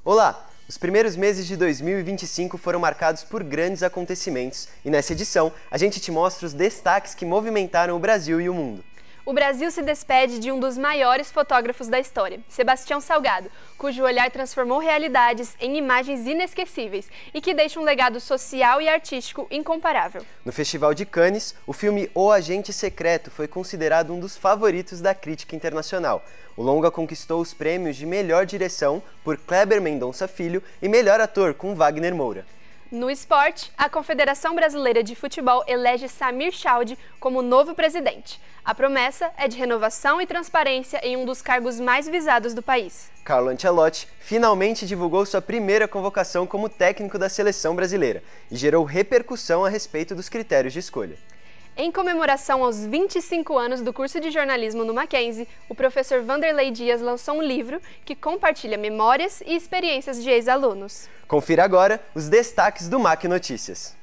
Olá! Os primeiros meses de 2025 foram marcados por grandes acontecimentos e nessa edição a gente te mostra os destaques que movimentaram o Brasil e o mundo. O Brasil se despede de um dos maiores fotógrafos da história, Sebastião Salgado, cujo olhar transformou realidades em imagens inesquecíveis e que deixa um legado social e artístico incomparável. No Festival de Cannes, o filme O Agente Secreto foi considerado um dos favoritos da crítica internacional. O longa conquistou os prêmios de melhor direção por Kleber Mendonça Filho e melhor ator com Wagner Moura. No esporte, a Confederação Brasileira de Futebol elege Samir Chaude como novo presidente. A promessa é de renovação e transparência em um dos cargos mais visados do país. Carlo Ancelotti finalmente divulgou sua primeira convocação como técnico da seleção brasileira e gerou repercussão a respeito dos critérios de escolha. Em comemoração aos 25 anos do curso de jornalismo no Mackenzie, o professor Vanderlei Dias lançou um livro que compartilha memórias e experiências de ex-alunos. Confira agora os destaques do Mac Notícias.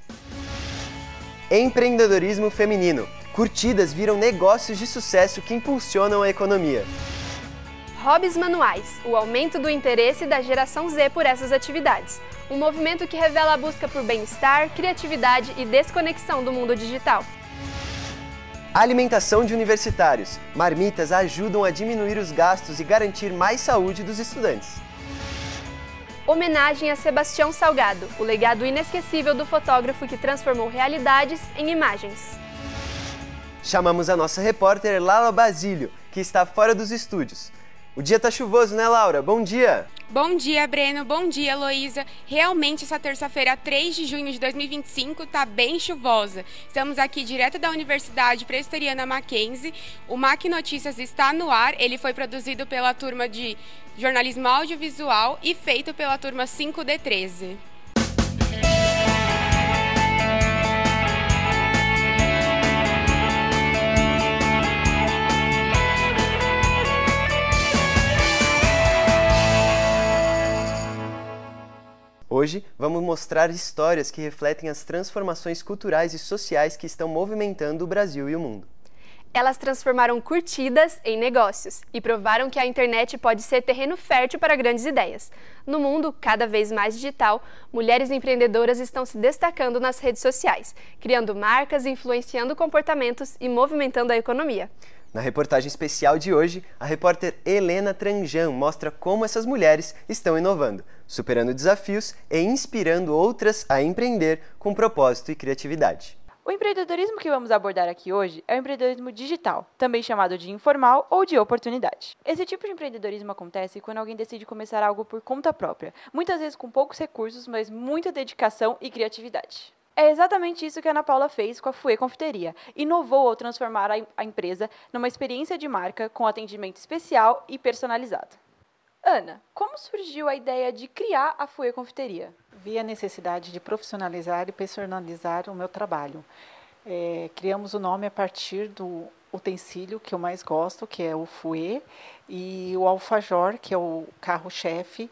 Empreendedorismo feminino. Curtidas viram negócios de sucesso que impulsionam a economia. Hobbies manuais. O aumento do interesse da geração Z por essas atividades. Um movimento que revela a busca por bem-estar, criatividade e desconexão do mundo digital. Alimentação de universitários. Marmitas ajudam a diminuir os gastos e garantir mais saúde dos estudantes. Homenagem a Sebastião Salgado, o legado inesquecível do fotógrafo que transformou realidades em imagens. Chamamos a nossa repórter Laura Basílio, que está fora dos estúdios. O dia tá chuvoso, né, Laura? Bom dia! Bom dia, Breno. Bom dia, Heloísa. Realmente, essa terça-feira, 3 de junho de 2025, tá bem chuvosa. Estamos aqui direto da Universidade Presbiteriana Mackenzie. O Mac Notícias está no ar. Ele foi produzido pela turma de jornalismo audiovisual e feito pela turma 5D13. Hoje, vamos mostrar histórias que refletem as transformações culturais e sociais que estão movimentando o Brasil e o mundo. Elas transformaram curtidas em negócios e provaram que a internet pode ser terreno fértil para grandes ideias. No mundo cada vez mais digital, mulheres empreendedoras estão se destacando nas redes sociais, criando marcas, influenciando comportamentos e movimentando a economia. Na reportagem especial de hoje, a repórter Helena Tranjan mostra como essas mulheres estão inovando, superando desafios e inspirando outras a empreender com propósito e criatividade. O empreendedorismo que vamos abordar aqui hoje é o empreendedorismo digital, também chamado de informal ou de oportunidade. Esse tipo de empreendedorismo acontece quando alguém decide começar algo por conta própria, muitas vezes com poucos recursos, mas muita dedicação e criatividade. É exatamente isso que a Ana Paula fez com a Fouet Confeiteria. Inovou ao transformar a empresa numa experiência de marca com atendimento especial e personalizado. Ana, como surgiu a ideia de criar a Fouet Confeiteria? Vi a necessidade de profissionalizar e personalizar o meu trabalho. Criamos o nome a partir do utensílio que eu mais gosto, que é o fouet, e o alfajor, que é o carro-chefe.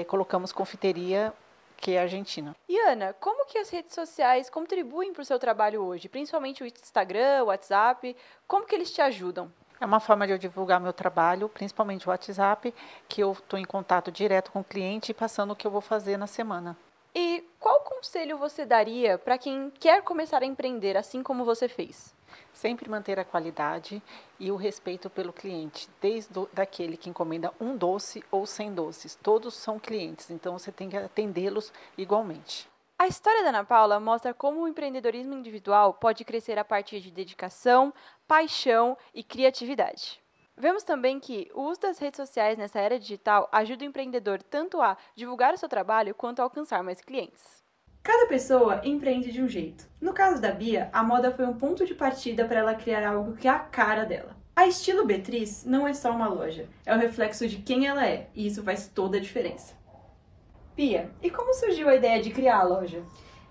Colocamos confeiteria, que é argentina. E Ana, como que as redes sociais contribuem para o seu trabalho hoje? Principalmente o Instagram, o WhatsApp, como que eles te ajudam? É uma forma de eu divulgar meu trabalho, principalmente o WhatsApp, que eu estou em contato direto com o cliente e passando o que eu vou fazer na semana. E qual conselho você daria para quem quer começar a empreender assim como você fez? Sempre manter a qualidade e o respeito pelo cliente, desde daquele que encomenda um doce ou 100 doces. Todos são clientes, então você tem que atendê-los igualmente. A história da Ana Paula mostra como o empreendedorismo individual pode crescer a partir de dedicação, paixão e criatividade. Vemos também que o uso das redes sociais nessa era digital ajuda o empreendedor tanto a divulgar o seu trabalho quanto a alcançar mais clientes. Cada pessoa empreende de um jeito. No caso da Bia, a moda foi um ponto de partida para ela criar algo que é a cara dela. A Estilo Beatriz não é só uma loja, é o reflexo de quem ela é, e isso faz toda a diferença. Bia, e como surgiu a ideia de criar a loja?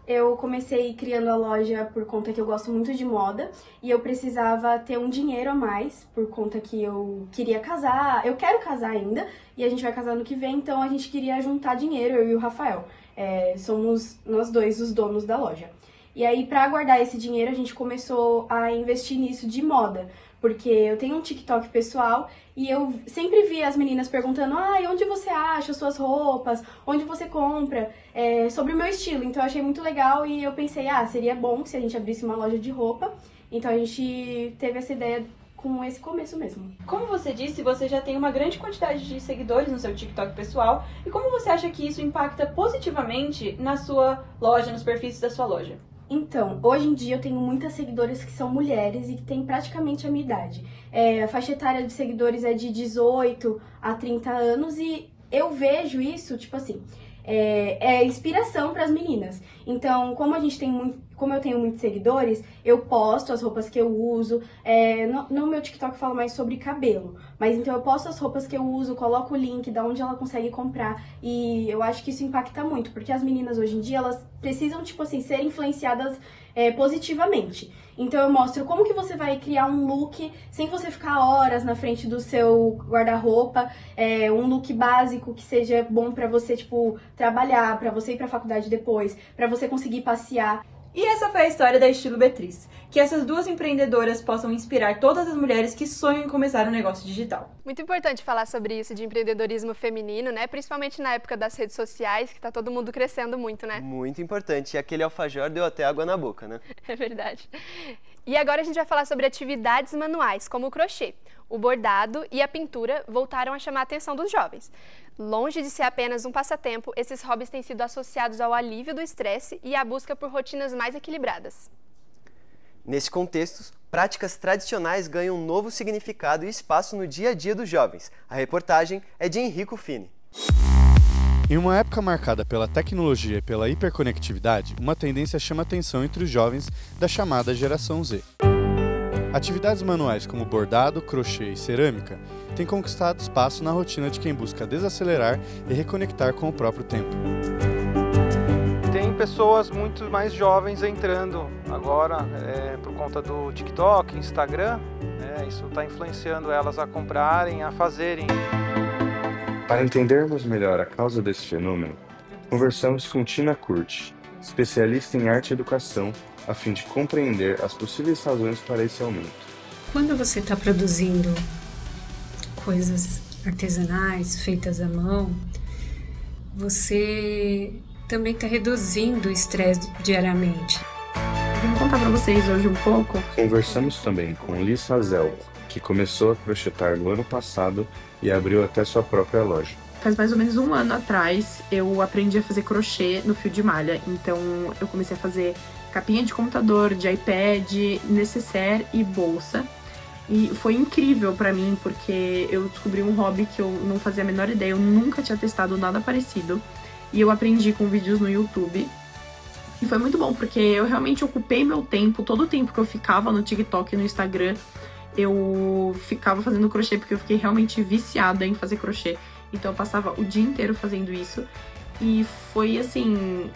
Eu comecei criando a loja por conta que eu gosto muito de moda e eu precisava ter um dinheiro a mais por conta que eu queria casar. Eu quero casar ainda e a gente vai casar no que vem, então a gente queria juntar dinheiro, eu e o Rafael. Somos nós dois os donos da loja. E aí, para guardar esse dinheiro, a gente começou a investir nisso de moda, porque eu tenho um TikTok pessoal e eu sempre vi as meninas perguntando onde você acha suas roupas, onde você compra, sobre o meu estilo. Então eu achei muito legal e eu pensei, seria bom se a gente abrisse uma loja de roupa. Então a gente teve essa ideia com esse começo mesmo. Como você disse, você já tem uma grande quantidade de seguidores no seu TikTok pessoal. E como você acha que isso impacta positivamente na sua loja, nos perfis da sua loja? Então, hoje em dia eu tenho muitas seguidoras que são mulheres e que têm praticamente a minha idade. A faixa etária de seguidores é de 18 a 30 anos e eu vejo isso, tipo assim, é inspiração para as meninas. Então, como eu tenho muitos seguidores, eu posto as roupas que eu uso. No meu TikTok eu falo mais sobre cabelo, mas então eu posto as roupas que eu uso, coloco o link de onde ela consegue comprar e eu acho que isso impacta muito, porque as meninas hoje em dia, elas precisam, tipo assim, ser influenciadas positivamente. Então eu mostro como que você vai criar um look sem você ficar horas na frente do seu guarda-roupa, um look básico que seja bom pra você, tipo, trabalhar, pra você ir pra faculdade depois, pra você conseguir passear. E essa foi a história da Estilo Beatriz. Que essas duas empreendedoras possam inspirar todas as mulheres que sonham em começar um negócio digital. Muito importante falar sobre isso de empreendedorismo feminino, né? Principalmente na época das redes sociais, que tá todo mundo crescendo muito, né? Muito importante. E aquele alfajor deu até água na boca, né? É verdade. E agora a gente vai falar sobre atividades manuais, como o crochê. O bordado e a pintura voltaram a chamar a atenção dos jovens. Longe de ser apenas um passatempo, esses hobbies têm sido associados ao alívio do estresse e à busca por rotinas mais equilibradas. Nesse contexto, práticas tradicionais ganham um novo significado e espaço no dia a dia dos jovens. A reportagem é de Henrico Fini. Em uma época marcada pela tecnologia e pela hiperconectividade, uma tendência chama atenção entre os jovens da chamada geração Z. Atividades manuais como bordado, crochê e cerâmica têm conquistado espaço na rotina de quem busca desacelerar e reconectar com o próprio tempo. Tem pessoas muito mais jovens entrando agora por conta do TikTok, Instagram, isso está influenciando elas a comprarem, a fazerem. Para entendermos melhor a causa desse fenômeno, conversamos com Tina Curti, especialista em arte e educação, a fim de compreender as possíveis razões para esse aumento. Quando você está produzindo coisas artesanais, feitas à mão, você também está reduzindo o estresse diariamente. Vou contar para vocês hoje um pouco. Conversamos também com Liz Hazel, que começou a crochetar no ano passado e abriu até sua própria loja. Faz mais ou menos um ano atrás, eu aprendi a fazer crochê no fio de malha. Então, eu comecei a fazer capinha de computador, de iPad, necessaire e bolsa. E foi incrível pra mim, porque eu descobri um hobby que eu não fazia a menor ideia, eu nunca tinha testado nada parecido. E eu aprendi com vídeos no YouTube. E foi muito bom, porque eu realmente ocupei meu tempo, todo o tempo que eu ficava no TikTok e no Instagram, eu ficava fazendo crochê, porque eu fiquei realmente viciada em fazer crochê. Então eu passava o dia inteiro fazendo isso. E foi, assim,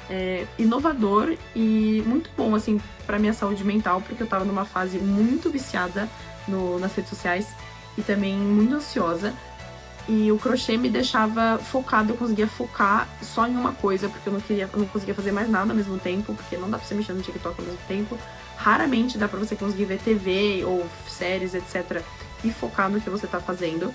inovador e muito bom, assim, pra minha saúde mental, porque eu tava numa fase muito viciada nas redes sociais e também muito ansiosa. E o crochê me deixava focada, eu conseguia focar só em uma coisa, porque eu não conseguia fazer mais nada ao mesmo tempo, porque não dá pra você mexer no TikTok ao mesmo tempo. Raramente dá pra você conseguir ver TV ou séries, etc. e focar no que você tá fazendo.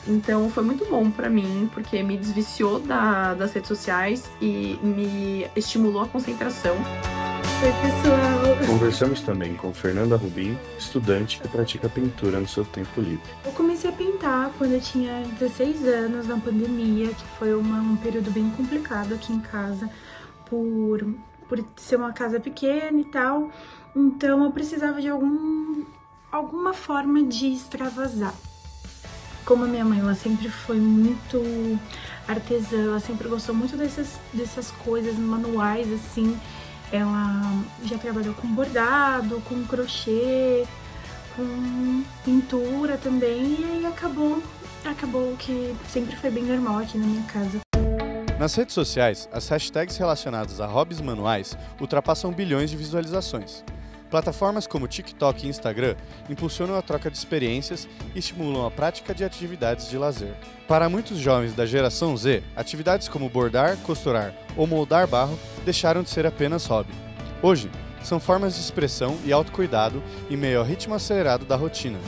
Então foi muito bom pra mim, porque me desviciou das redes sociais e me estimulou a concentração. Oi, pessoal! Conversamos também com Fernanda Rubim, estudante que pratica pintura no seu tempo livre. Eu comecei a pintar quando eu tinha 16 anos, na pandemia, que foi um período bem complicado aqui em casa, por ser uma casa pequena e tal. Então eu precisava de alguma forma de extravasar. Como a minha mãe, ela sempre foi muito artesã, ela sempre gostou muito dessas coisas manuais, assim. Ela já trabalhou com bordado, com crochê, com pintura também, e aí acabou que sempre foi bem normal aqui na minha casa. Nas redes sociais, as hashtags relacionadas a hobbies manuais ultrapassam bilhões de visualizações. Plataformas como TikTok e Instagram impulsionam a troca de experiências e estimulam a prática de atividades de lazer. Para muitos jovens da geração Z, atividades como bordar, costurar ou moldar barro deixaram de ser apenas hobby. Hoje, são formas de expressão e autocuidado em meio ao ritmo acelerado da rotina.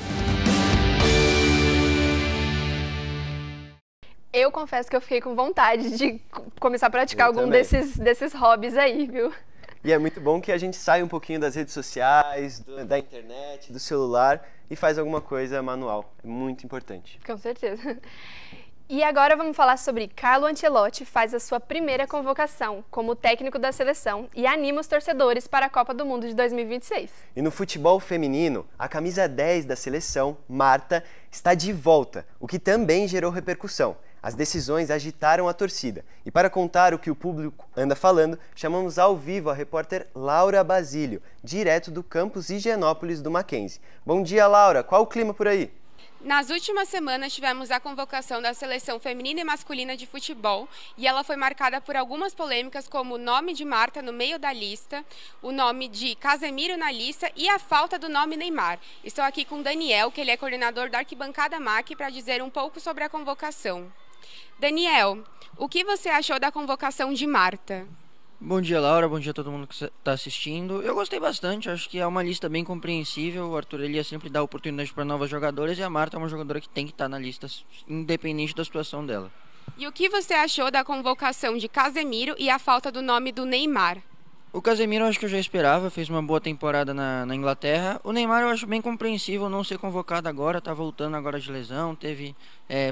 Eu confesso que eu fiquei com vontade de começar a praticar algum também. desses hobbies aí, viu? E é muito bom que a gente sai um pouquinho das redes sociais, da internet, do celular e faz alguma coisa manual. É muito importante. Com certeza. E agora vamos falar sobre Carlo Ancelotti, faz a sua primeira convocação como técnico da seleção e anima os torcedores para a Copa do Mundo de 2026. E no futebol feminino, a camisa 10 da seleção, Marta, está de volta, o que também gerou repercussão. As decisões agitaram a torcida. E para contar o que o público anda falando, chamamos ao vivo a repórter Laura Basílio, direto do campus Higienópolis do Mackenzie. Bom dia, Laura. Qual o clima por aí? Nas últimas semanas tivemos a convocação da seleção feminina e masculina de futebol e ela foi marcada por algumas polêmicas como o nome de Marta no meio da lista, o nome de Casemiro na lista e a falta do nome Neymar. Estou aqui com Daniel, que ele é coordenador da Arquibancada MAC, para dizer um pouco sobre a convocação. Daniel, o que você achou da convocação de Marta? Bom dia, Laura. Bom dia a todo mundo que está assistindo. Eu gostei bastante, acho que é uma lista bem compreensível. O Arthur Elias sempre dá oportunidade para novas jogadoras e a Marta é uma jogadora que tem que estar na lista, independente da situação dela. E o que você achou da convocação de Casemiro e a falta do nome do Neymar? O Casemiro eu acho que eu já esperava, fez uma boa temporada na Inglaterra. O Neymar eu acho bem compreensível não ser convocado agora, tá voltando agora de lesão, teve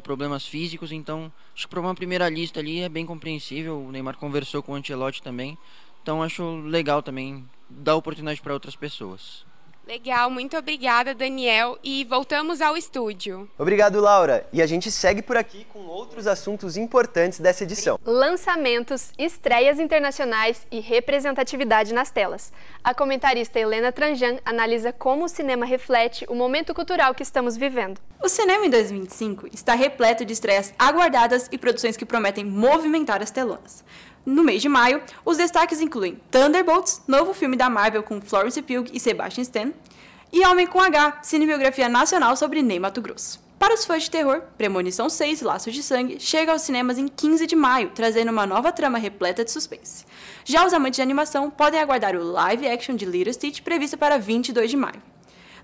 problemas físicos, então acho que para uma primeira lista ali é bem compreensível. O Neymar conversou com o Ancelotti também, então acho legal também dar oportunidade para outras pessoas. Legal, muito obrigada, Daniel, e voltamos ao estúdio. Obrigado, Laura. E a gente segue por aqui com outros assuntos importantes dessa edição. Lançamentos, estreias internacionais e representatividade nas telas. A comentarista Helena Tranjan analisa como o cinema reflete o momento cultural que estamos vivendo. O cinema em 2025 está repleto de estreias aguardadas e produções que prometem movimentar as telonas. No mês de maio, os destaques incluem Thunderbolts, novo filme da Marvel com Florence Pugh e Sebastian Stan, e Homem com H, cinebiografia nacional sobre Ney Matogrosso. Para os fãs de terror, Premonição 6, Laços de Sangue, chega aos cinemas em 15 de maio, trazendo uma nova trama repleta de suspense. Já os amantes de animação podem aguardar o live action de Lilo e Stitch, previsto para 22 de maio.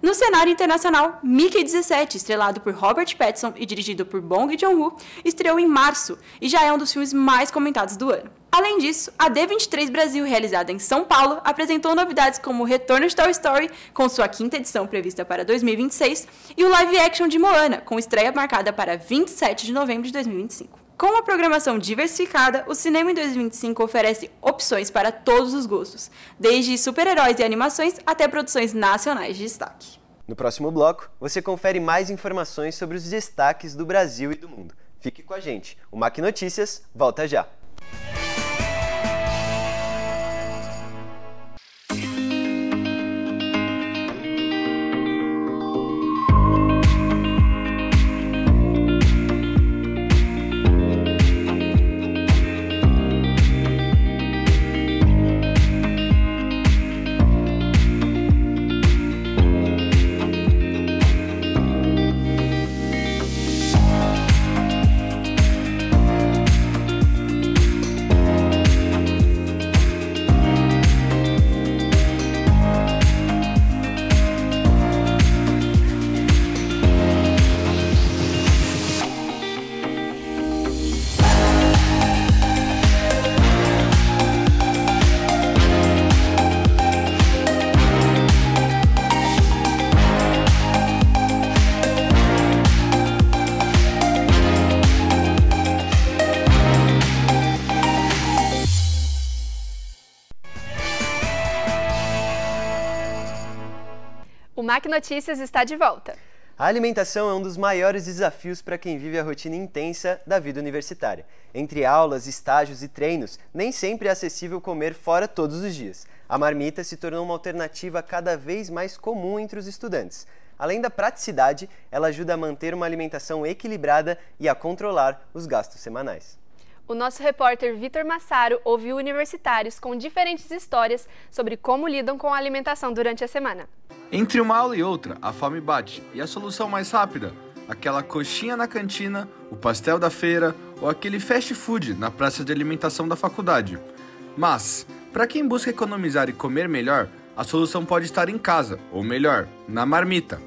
No cenário internacional, Mickey 17, estrelado por Robert Pattinson e dirigido por Bong Joon-ho, estreou em março e já é um dos filmes mais comentados do ano. Além disso, a D23 Brasil, realizada em São Paulo, apresentou novidades como o retorno de Toy Story, com sua 5ª edição prevista para 2026, e o live action de Moana, com estreia marcada para 27 de novembro de 2025. Com uma programação diversificada, o cinema em 2025 oferece opções para todos os gostos, desde super-heróis e animações até produções nacionais de destaque. No próximo bloco, você confere mais informações sobre os destaques do Brasil e do mundo. Fique com a gente. O MAC Notícias volta já. O MAC Notícias está de volta. A alimentação é um dos maiores desafios para quem vive a rotina intensa da vida universitária. Entre aulas, estágios e treinos, nem sempre é acessível comer fora todos os dias. A marmita se tornou uma alternativa cada vez mais comum entre os estudantes. Além da praticidade, ela ajuda a manter uma alimentação equilibrada e a controlar os gastos semanais. O nosso repórter Vitor Massaro ouviu universitários com diferentes histórias sobre como lidam com a alimentação durante a semana. Entre uma aula e outra, a fome bate, e a solução mais rápida? Aquela coxinha na cantina, o pastel da feira ou aquele fast food na praça de alimentação da faculdade. Mas, para quem busca economizar e comer melhor, A solução pode estar em casa, ou melhor, na marmita.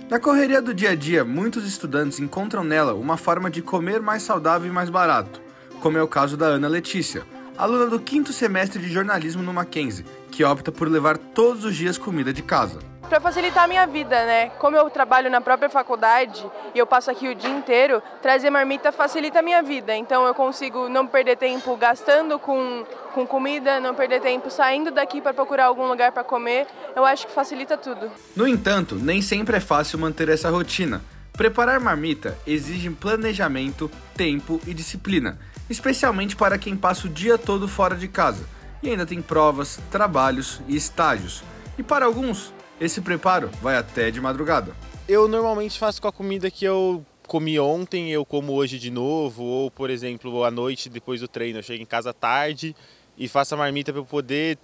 Na correria do dia a dia, muitos estudantes encontram nela uma forma de comer mais saudável e mais barato, como é o caso da Ana Letícia, aluna do 5º semestre de jornalismo no Mackenzie, que opta por levar todos os dias comida de casa. Para facilitar a minha vida, né? Como eu trabalho na própria faculdade e eu passo aqui o dia inteiro, trazer marmita facilita a minha vida. Então eu consigo não perder tempo gastando com comida, não perder tempo saindo daqui para procurar algum lugar para comer. Eu acho que facilita tudo. No entanto, nem sempre é fácil manter essa rotina. Preparar marmita exige planejamento, tempo e disciplina, especialmente para quem passa o dia todo fora de casa e ainda tem provas, trabalhos e estágios. E para alguns, esse preparo vai até de madrugada. Eu normalmente faço com a comida que eu comi ontem, eu como hoje de novo, ou por exemplo, à noite depois do treino, eu chego em casa tarde e faço a marmita para eu poder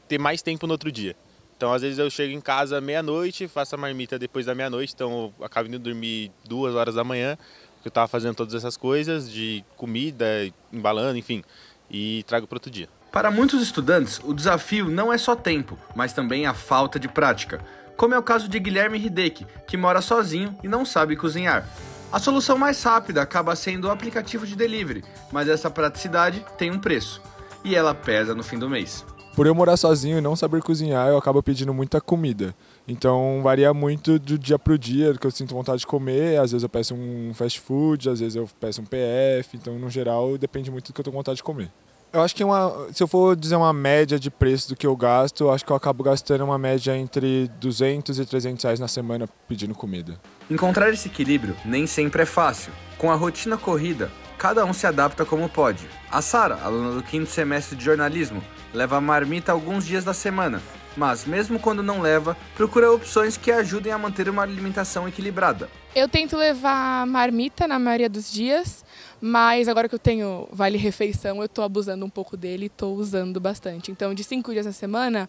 ter mais tempo no outro dia. Então às vezes eu chego em casa meia-noite, faço a marmita depois da meia-noite, então eu acabo indo dormir 2 horas da manhã, porque eu estava fazendo todas essas coisas de comida, embalando, enfim, e trago para outro dia. Para muitos estudantes, o desafio não é só tempo, mas também a falta de prática, como é o caso de Guilherme Hideki, que mora sozinho e não sabe cozinhar. A solução mais rápida acaba sendo o aplicativo de delivery, mas essa praticidade tem um preço, e ela pesa no fim do mês. Por eu morar sozinho e não saber cozinhar, eu acabo pedindo muita comida. Então varia muito do dia pro dia, do que eu sinto vontade de comer. Às vezes eu peço um fast food, às vezes eu peço um PF, então no geral depende muito do que eu tô com vontade de comer. Eu acho que se eu for dizer uma média de preço do que eu gasto, eu acho que eu acabo gastando uma média entre 200 e 300 reais na semana pedindo comida. Encontrar esse equilíbrio nem sempre é fácil. Com a rotina corrida, cada um se adapta como pode. A Sara, aluna do 5º semestre de jornalismo, leva a marmita alguns dias da semana, mas mesmo quando não leva, procura opções que ajudem a manter uma alimentação equilibrada. Eu tento levar marmita na maioria dos dias, mas agora que eu tenho vale-refeição, eu estou abusando um pouco dele e estou usando bastante. Então, de 5 dias na semana,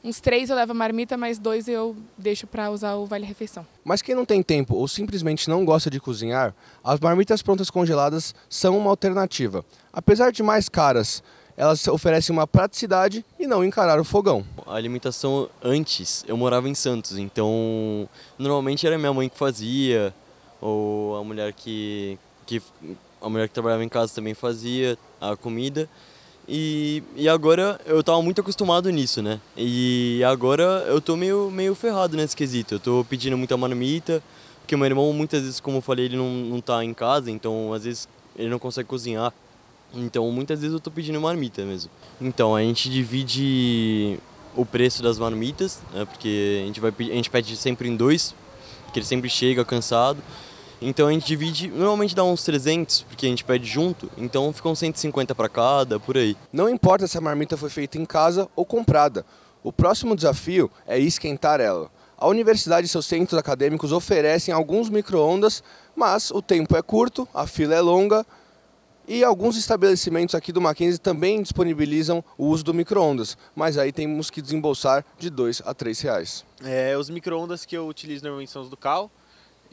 uns 3 eu levo a marmita, mas 2 eu deixo para usar o vale-refeição. Mas quem não tem tempo ou simplesmente não gosta de cozinhar, as marmitas prontas congeladas são uma alternativa. Apesar de mais caras, elas oferecem uma praticidade e não encarar o fogão. A alimentação antes, eu morava em Santos, então normalmente era minha mãe que fazia, ou a mulher que trabalhava em casa também fazia a comida. E agora eu tava muito acostumado nisso, né? E agora eu tô meio ferrado nesse quesito. Eu tô pedindo muita marmita, porque meu irmão muitas vezes, como eu falei, ele não tá em casa, então às vezes ele não consegue cozinhar. Então muitas vezes eu tô pedindo marmita mesmo. Então a gente divide o preço das marmitas, né? Porque a gente pede sempre em 2, porque ele sempre chega cansado. Então a gente divide, normalmente dá uns 300, porque a gente pede junto, então ficam 150 para cada, por aí. Não importa se a marmita foi feita em casa ou comprada, o próximo desafio é esquentar ela. A universidade e seus centros acadêmicos oferecem alguns micro-ondas, mas o tempo é curto, a fila é longa e alguns estabelecimentos aqui do Mackenzie também disponibilizam o uso do micro-ondas, mas aí temos que desembolsar de R$2 a R$3. Os micro-ondas que eu utilizo normalmente são os do Cal.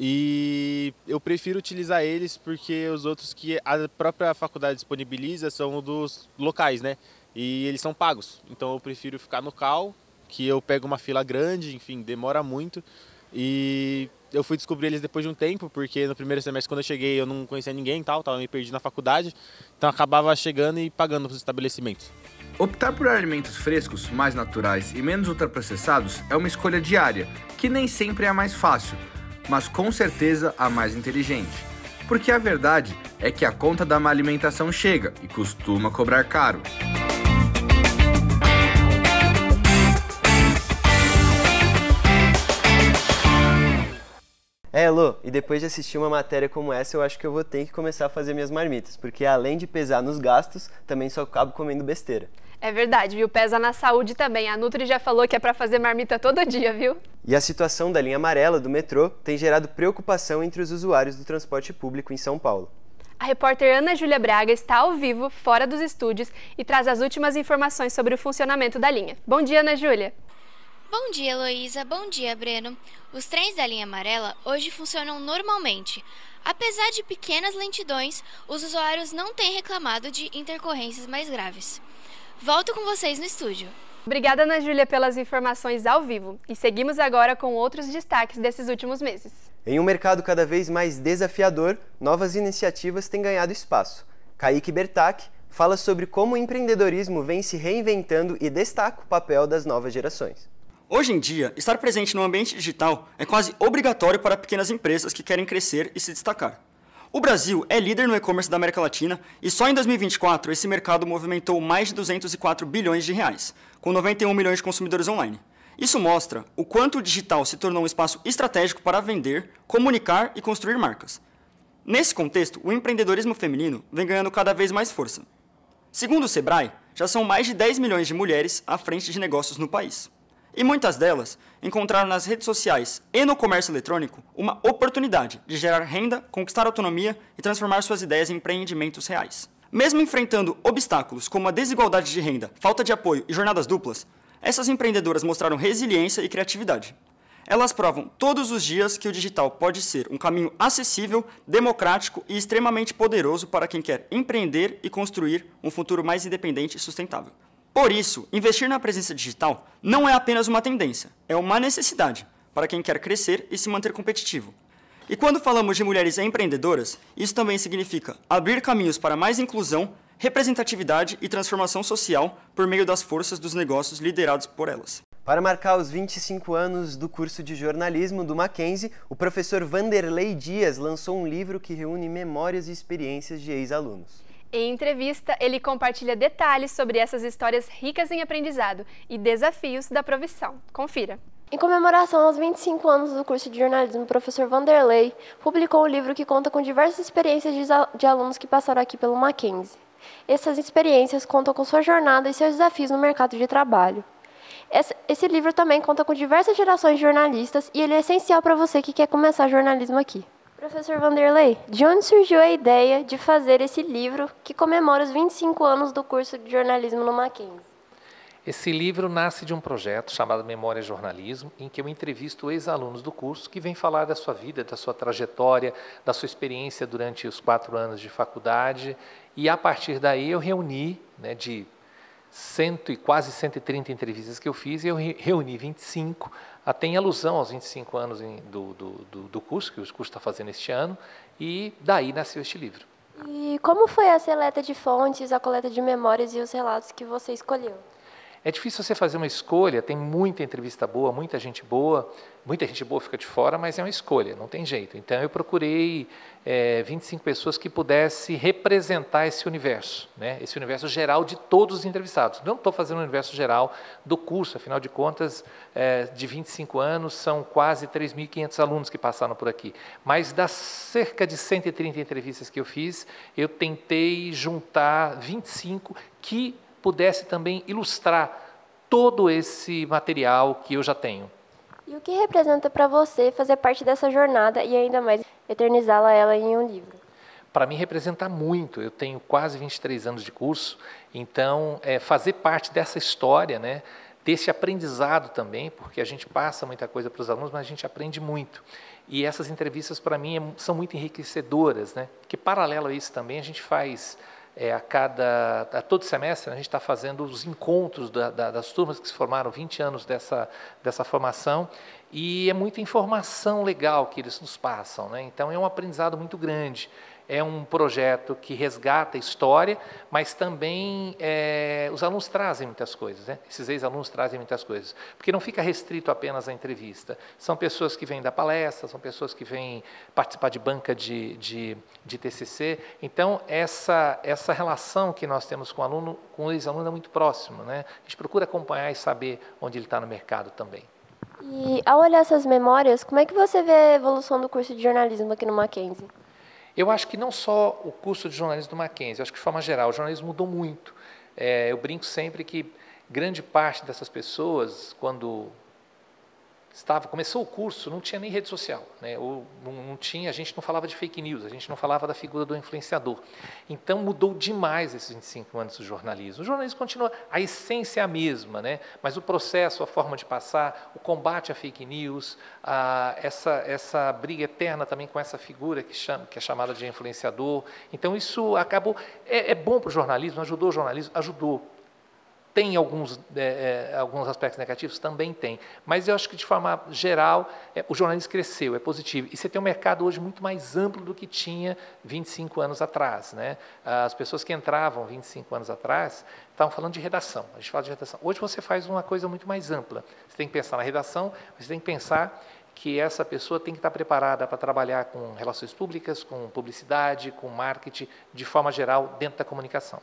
E eu prefiro utilizar eles porque os outros que a própria faculdade disponibiliza são dos locais, né? E eles são pagos. Então eu prefiro ficar no Cal, que eu pego uma fila grande, enfim, demora muito. E eu fui descobrir eles depois de um tempo, porque no primeiro semestre, quando eu cheguei, eu não conhecia ninguém e tal, tava meio perdido na faculdade. Então eu acabava chegando e pagando para os estabelecimentos. Optar por alimentos frescos, mais naturais e menos ultraprocessados é uma escolha diária, que nem sempre é a mais fácil, mas com certeza a mais inteligente. Porque a verdade é que a conta da má alimentação chega e costuma cobrar caro. Elô, e depois de assistir uma matéria como essa, eu acho que eu vou ter que começar a fazer minhas marmitas, porque além de pesar nos gastos, também só acabo comendo besteira. É verdade, viu? Pesa na saúde também. A Nutri já falou que é pra fazer marmita todo dia, viu? E a situação da linha amarela do metrô tem gerado preocupação entre os usuários do transporte público em São Paulo. A repórter Ana Júlia Braga está ao vivo, fora dos estúdios, e traz as últimas informações sobre o funcionamento da linha. Bom dia, Ana Júlia! Bom dia, Heloísa. Bom dia, Breno. Os trens da linha amarela hoje funcionam normalmente. Apesar de pequenas lentidões, os usuários não têm reclamado de intercorrências mais graves. Volto com vocês no estúdio. Obrigada, Ana Júlia, pelas informações ao vivo. E seguimos agora com outros destaques desses últimos meses. Em um mercado cada vez mais desafiador, novas iniciativas têm ganhado espaço. Kaique Bertac fala sobre como o empreendedorismo vem se reinventando e destaca o papel das novas gerações. Hoje em dia, estar presente no ambiente digital é quase obrigatório para pequenas empresas que querem crescer e se destacar. O Brasil é líder no e-commerce da América Latina e só em 2024 esse mercado movimentou mais de 204 bilhões de reais, com 91 milhões de consumidores online. Isso mostra o quanto o digital se tornou um espaço estratégico para vender, comunicar e construir marcas. Nesse contexto, o empreendedorismo feminino vem ganhando cada vez mais força. Segundo o Sebrae, já são mais de 10 milhões de mulheres à frente de negócios no país. E muitas delas encontraram nas redes sociais e no comércio eletrônico uma oportunidade de gerar renda, conquistar autonomia e transformar suas ideias em empreendimentos reais. Mesmo enfrentando obstáculos como a desigualdade de renda, falta de apoio e jornadas duplas, essas empreendedoras mostraram resiliência e criatividade. Elas provam todos os dias que o digital pode ser um caminho acessível, democrático e extremamente poderoso para quem quer empreender e construir um futuro mais independente e sustentável. Por isso, investir na presença digital não é apenas uma tendência, é uma necessidade para quem quer crescer e se manter competitivo. E quando falamos de mulheres empreendedoras, isso também significa abrir caminhos para mais inclusão, representatividade e transformação social por meio das forças dos negócios liderados por elas. Para marcar os 25 anos do curso de jornalismo do Mackenzie, o professor Vanderlei Dias lançou um livro que reúne memórias e experiências de ex-alunos. Em entrevista, ele compartilha detalhes sobre essas histórias ricas em aprendizado e desafios da profissão. Confira. Em comemoração aos 25 anos do curso de jornalismo, o professor Vanderlei publicou um livro que conta com diversas experiências de alunos que passaram aqui pelo Mackenzie. Essas experiências contam com sua jornada e seus desafios no mercado de trabalho. Esse livro também conta com diversas gerações de jornalistas e ele é essencial para você que quer começar jornalismo aqui. Professor Vanderlei, de onde surgiu a ideia de fazer esse livro que comemora os 25 anos do curso de jornalismo no Mackenzie? Esse livro nasce de um projeto chamado Memória Jornalismo, em que eu entrevisto ex-alunos do curso que vêm falar da sua vida, da sua trajetória, da sua experiência durante os 4 anos de faculdade. E a partir daí eu reuni, de quase 130 entrevistas que eu fiz, eu reuni 25, até em alusão aos 25 anos do curso, que o curso está fazendo este ano, e daí nasceu este livro. E como foi a seleta de fontes, a coleta de memórias e os relatos que você escolheu? É difícil você fazer uma escolha, tem muita entrevista boa, muita gente boa fica de fora, mas é uma escolha, não tem jeito. Então eu procurei 25 pessoas que pudessem representar esse universo geral de todos os entrevistados. Não estou fazendo um universo geral do curso, afinal de contas, de 25 anos, são quase 3.500 alunos que passaram por aqui. Mas das cerca de 130 entrevistas que eu fiz, eu tentei juntar 25 que pudesse também ilustrar todo esse material que eu já tenho. E o que representa para você fazer parte dessa jornada e ainda mais eternizá-la em um livro? Para mim representa muito, eu tenho quase 23 anos de curso, então fazer parte dessa história, desse aprendizado também, porque a gente passa muita coisa para os alunos, mas a gente aprende muito. E essas entrevistas para mim são muito enriquecedoras, porque paralelo a isso também a gente faz... a todo semestre a gente está fazendo os encontros das turmas que se formaram 20 anos dessa formação e é muita informação legal que eles nos passam, Então é um aprendizado muito grande. É um projeto que resgata a história, mas também os alunos trazem muitas coisas, Esses ex-alunos trazem muitas coisas, porque não fica restrito apenas à entrevista. São pessoas que vêm dar palestra, são pessoas que vêm participar de banca de TCC. Então, essa relação que nós temos com o ex-aluno é muito próxima, A gente procura acompanhar e saber onde ele está no mercado também. E, ao olhar essas memórias, como é que você vê a evolução do curso de jornalismo aqui no Mackenzie? Eu acho que não só o curso de jornalismo do Mackenzie, eu acho que de forma geral, o jornalismo mudou muito. Eu brinco sempre que grande parte dessas pessoas, quando começou o curso, não tinha nem rede social, Ou a gente não falava de fake news, a gente não falava da figura do influenciador. Então mudou demais esses 25 anos do jornalismo. O jornalismo continua, a essência é a mesma, Mas o processo, a forma de passar, o combate à fake news, essa briga eterna também com essa figura que é chamada de influenciador. Então isso acabou, é bom para o jornalismo, ajudou o jornalismo, ajudou. Tem alguns aspectos negativos? Também tem. Mas eu acho que, de forma geral, o jornalismo cresceu, é positivo. E você tem um mercado hoje muito mais amplo do que tinha 25 anos atrás, né? As pessoas que entravam 25 anos atrás estavam falando de redação. A gente fala de redação. Hoje você faz uma coisa muito mais ampla. Você tem que pensar na redação, você tem que pensar que essa pessoa tem que estar preparada para trabalhar com relações públicas, com publicidade, com marketing, de forma geral, dentro da comunicação.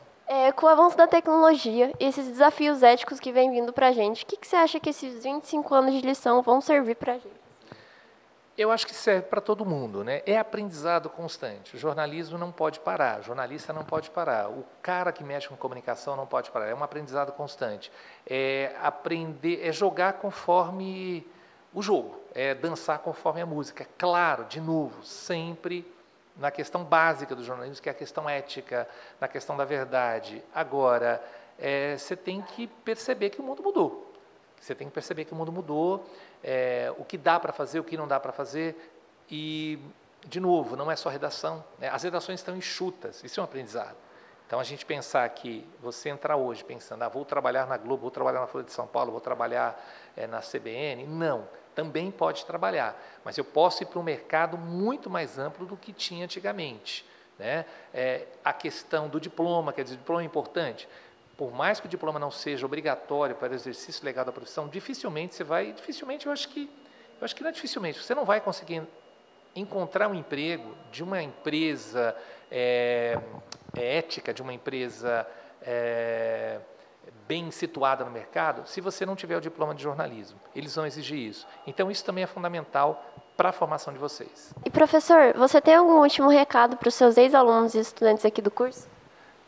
Com o avanço da tecnologia e esses desafios éticos que vem vindo para a gente, o que você acha que esses 25 anos de lição vão servir para a gente? Eu acho que serve para todo mundo, né? É aprendizado constante. O jornalismo não pode parar, o jornalista não pode parar, o cara que mexe com comunicação não pode parar. É um aprendizado constante. Aprender, jogar conforme o jogo, dançar conforme a música. Claro, de novo, sempre na questão básica do jornalismo, que é a questão ética, na questão da verdade. Agora, você tem que perceber que o mundo mudou. Você tem que perceber que o mundo mudou, o que dá para fazer, o que não dá para fazer. E, de novo, não é só redação, né? As redações estão enxutas, isso é um aprendizado. Então, a gente pensar que você entrar hoje pensando, vou trabalhar na Globo, vou trabalhar na Folha de São Paulo, vou trabalhar na CBN, não. Também pode trabalhar, mas eu posso ir para um mercado muito mais amplo do que tinha antigamente, né? A questão do diploma, quer dizer, o diploma é importante. Por mais que o diploma não seja obrigatório para o exercício legal da profissão, dificilmente eu acho que não é dificilmente, você não vai conseguir encontrar um emprego de uma empresa ética, de uma empresa bem situada no mercado, se você não tiver o diploma de jornalismo. Eles vão exigir isso. Então, isso também é fundamental para a formação de vocês. E, professor, você tem algum último recado para os seus ex-alunos e estudantes aqui do curso?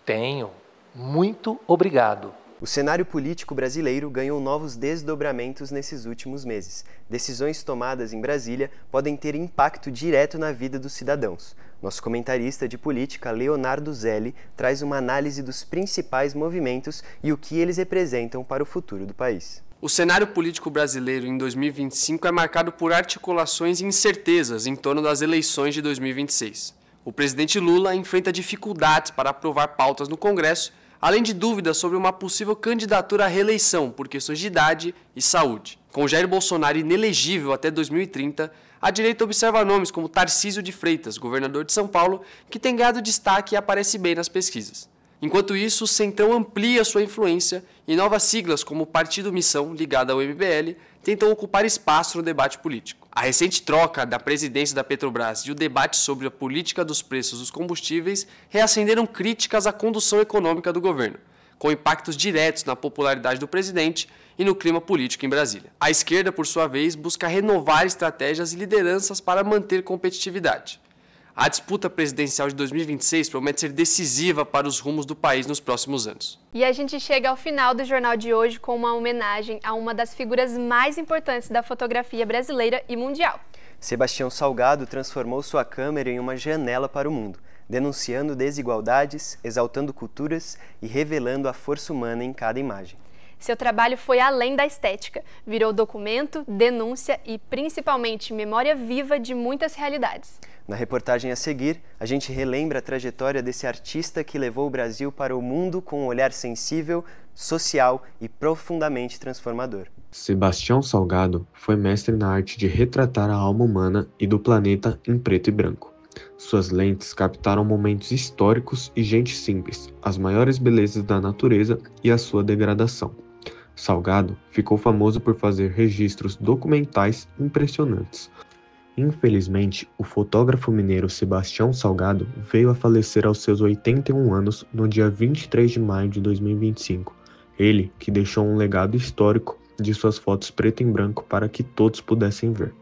Tenho. Muito obrigado. O cenário político brasileiro ganhou novos desdobramentos nesses últimos meses. Decisões tomadas em Brasília podem ter impacto direto na vida dos cidadãos. Nosso comentarista de política, Leonardo Zelli, traz uma análise dos principais movimentos e o que eles representam para o futuro do país. O cenário político brasileiro em 2025 é marcado por articulações e incertezas em torno das eleições de 2026. O presidente Lula enfrenta dificuldades para aprovar pautas no Congresso, além de dúvidas sobre uma possível candidatura à reeleição por questões de idade e saúde. Com Jair Bolsonaro inelegível até 2030, a direita observa nomes como Tarcísio de Freitas, governador de São Paulo, que tem ganhado destaque e aparece bem nas pesquisas. Enquanto isso, o Centrão amplia sua influência e novas siglas como o Partido Missão, ligado ao MBL, tentam ocupar espaço no debate político. A recente troca da presidência da Petrobras e o debate sobre a política dos preços dos combustíveis reacenderam críticas à condução econômica do governo, com impactos diretos na popularidade do presidente e no clima político em Brasília. A esquerda, por sua vez, busca renovar estratégias e lideranças para manter competitividade. A disputa presidencial de 2026 promete ser decisiva para os rumos do país nos próximos anos. E a gente chega ao final do jornal de hoje com uma homenagem a uma das figuras mais importantes da fotografia brasileira e mundial. Sebastião Salgado transformou sua câmera em uma janela para o mundo, denunciando desigualdades, exaltando culturas e revelando a força humana em cada imagem. Seu trabalho foi além da estética, virou documento, denúncia e, principalmente, memória viva de muitas realidades. Na reportagem a seguir, a gente relembra a trajetória desse artista que levou o Brasil para o mundo com um olhar sensível, social e profundamente transformador. Sebastião Salgado foi mestre na arte de retratar a alma humana e do planeta em preto e branco. Suas lentes captaram momentos históricos e gente simples, as maiores belezas da natureza e a sua degradação. Salgado ficou famoso por fazer registros documentais impressionantes. Infelizmente, o fotógrafo mineiro Sebastião Salgado veio a falecer aos seus 81 anos no dia 23 de maio de 2025. Ele que deixou um legado histórico de suas fotos preto e branco para que todos pudessem ver.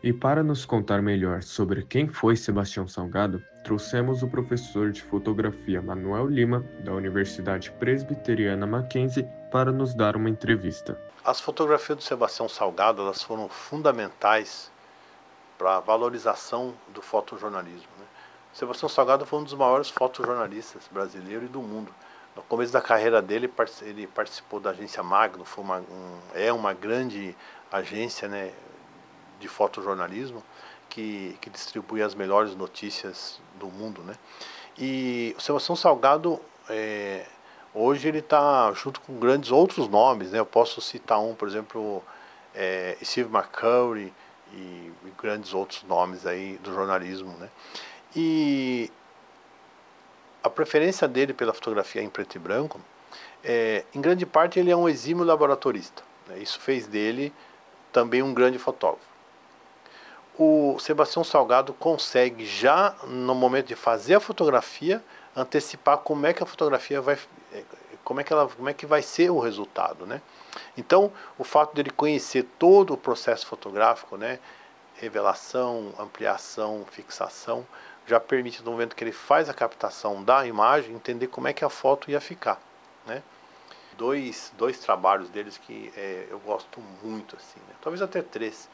E para nos contar melhor sobre quem foi Sebastião Salgado, trouxemos o professor de fotografia Manuel Lima, da Universidade Presbiteriana Mackenzie, para nos dar uma entrevista. As fotografias do Sebastião Salgado elas foram fundamentais para a valorização do fotojornalismo, né? Sebastião Salgado foi um dos maiores fotojornalistas brasileiros e do mundo. No começo da carreira dele, ele participou da agência Magno, é uma grande agência, né, de fotojornalismo que distribui as melhores notícias do mundo, né? E o Sebastião Salgado Hoje ele está junto com grandes outros nomes, né? Eu posso citar por exemplo, Steve McCurry e grandes outros nomes aí do jornalismo, né? E a preferência dele pela fotografia em preto e branco, em grande parte ele é um exímio laboratorista, né? Isso fez dele também um grande fotógrafo. O Sebastião Salgado consegue já no momento de fazer a fotografia antecipar como é que a fotografia vai, como é que vai ser o resultado, né? Então, o fato dele conhecer todo o processo fotográfico, né, revelação, ampliação, fixação, já permite no momento que ele faz a captação da imagem entender como é que a foto ia ficar, né? Dois trabalhos deles que eu gosto muito, assim, né? Talvez até 3.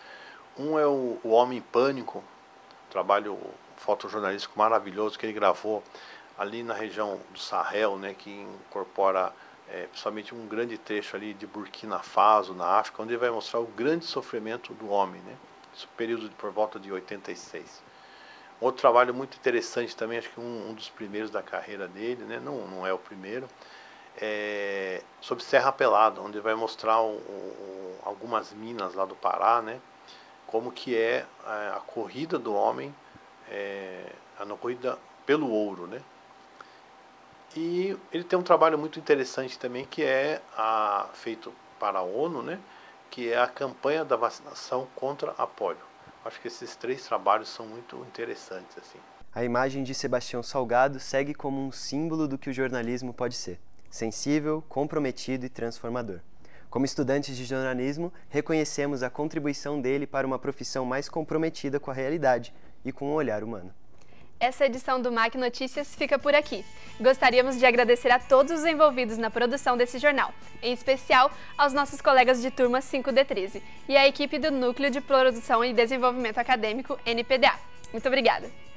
Um é o Homem em Pânico, um trabalho fotojornalístico maravilhoso que ele gravou ali na região do Sahel, né, que incorpora principalmente um grande trecho ali de Burkina Faso, na África, onde ele vai mostrar o grande sofrimento do homem, né? Isso período por volta de 86. Outro trabalho muito interessante também, acho que um dos primeiros da carreira dele, né? Não é o primeiro, sobre Serra Pelada, onde ele vai mostrar algumas minas lá do Pará, né? Como que é a corrida do homem, a corrida pelo ouro, né? E ele tem um trabalho muito interessante também, que é feito para a ONU, né? Que é a campanha da vacinação contra a polio. Acho que esses 3 trabalhos são muito interessantes, assim. A imagem de Sebastião Salgado segue como um símbolo do que o jornalismo pode ser: sensível, comprometido e transformador. Como estudantes de jornalismo, reconhecemos a contribuição dele para uma profissão mais comprometida com a realidade e com um olhar humano. Essa edição do MAC Notícias fica por aqui. Gostaríamos de agradecer a todos os envolvidos na produção desse jornal, em especial aos nossos colegas de turma 5D13 e à equipe do Núcleo de Produção e Desenvolvimento Acadêmico, NPDA. Muito obrigada!